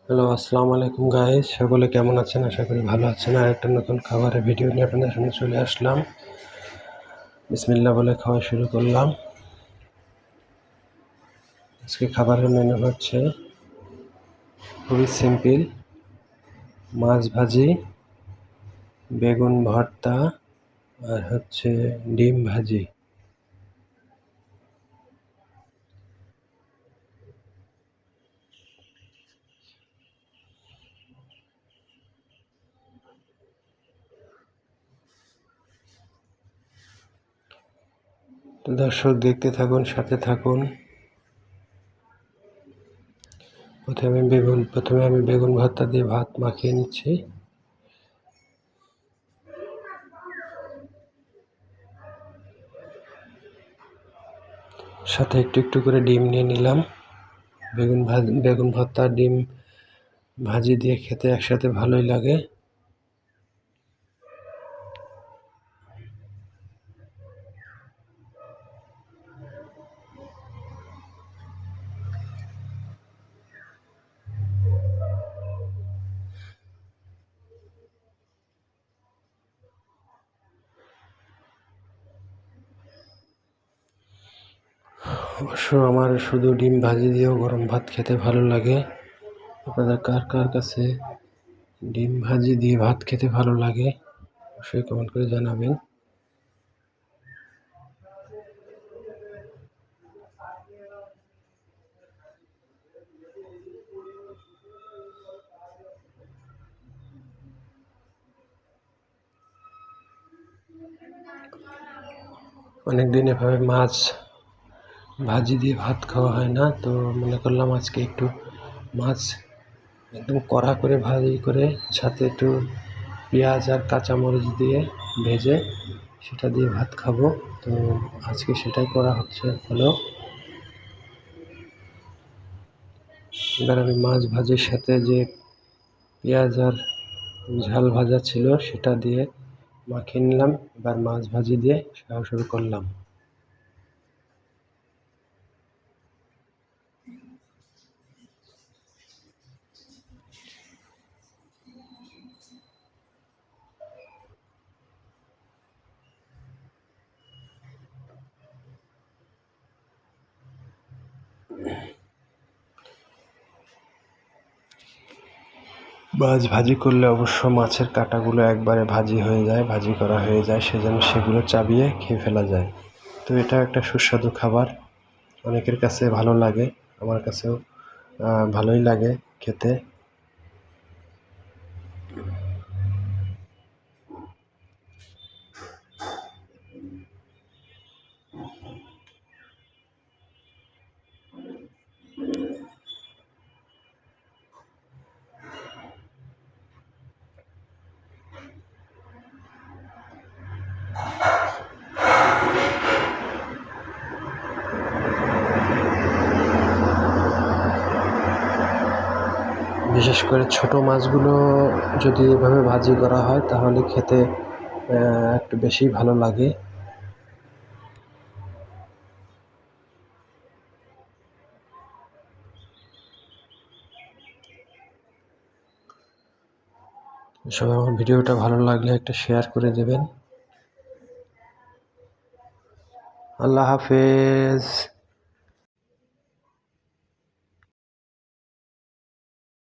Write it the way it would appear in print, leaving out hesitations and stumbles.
Hello, আসসালামু আলাইকুম guys. সকলে কেমন আছেন? আশা করি ভালো আছেন। আর একটা নতুন খাবারের ভিডিও নিয়ে আপনাদের সামনে চলে আসলাম। বিসমিল্লাহ বলে খাওয়া শুরু করলাম। আজকে খাবারের মেনু হচ্ছে খুবই সিম্পল: মাছ ভাজি, বেগুন ভর্তা আর হচ্ছে ডিম ভাজি। তো দর্শক, দেখতে থাকুন, সাথে থাকুন। প্রথমে আমি বেগুন ভর্তা দিয়ে ভাত মাখিয়ে নিচ্ছি। সাথে একটু একটু করে ডিম নিয়ে নিলাম। বেগুন ভর্তা ডিম ভাজি দিয়ে খেতে একসাথে ভালোই লাগে। অবশ্য আমার শুধু ডিম ভাজি দিয়েও গরম ভাত খেতে ভালো লাগে। আপনাদের কার কার কাছে ডিম ভাজি দিয়ে ভাত খেতে ভালো লাগে অবশ্যই কমেন্ট করে জানাবেন। অনেকদিন এভাবে মাছ ভাজি দিয়ে ভাত খাওয়া হয় না, তো মনে করলাম আজকে একটু মাছ একদম কড়া করে ভাজি করে সাথে একটু পেঁয়াজ আর কাঁচামরিচ দিয়ে ভেজে সেটা দিয়ে ভাত খাবো। তো আজকে সেটাই করা হলো। এবার আমি মাছ ভাজির সাথে যে পেঁয়াজ আর ঝাল ভাজা ছিল সেটা দিয়ে মাখিয়ে নিলাম। এবার মাছ ভাজি দিয়ে খাওয়া শুরু করলাম। মাছ ভাজি করলে অবশ্য মাছের কাঁটাগুলো একবারে ভাজি করা হয়ে যায়, সেজন্য সেগুলো চাবিয়ে খেয়ে ফেলা যায়। তো এটা একটা সুস্বাদু খাবার, অনেকের কাছে ভালো লাগে, আমার কাছেও ভালোই লাগে খেতে। বিশেষ করে ছোট মাছগুলো যদি এভাবে ভাজি করা হয় তাহলে খেতে একটু বেশি ভালো লাগে। সবাই আমার ভিডিওটা ভালো লাগলে একটা শেয়ার করে দেবেন। আল্লাহ হাফেজ।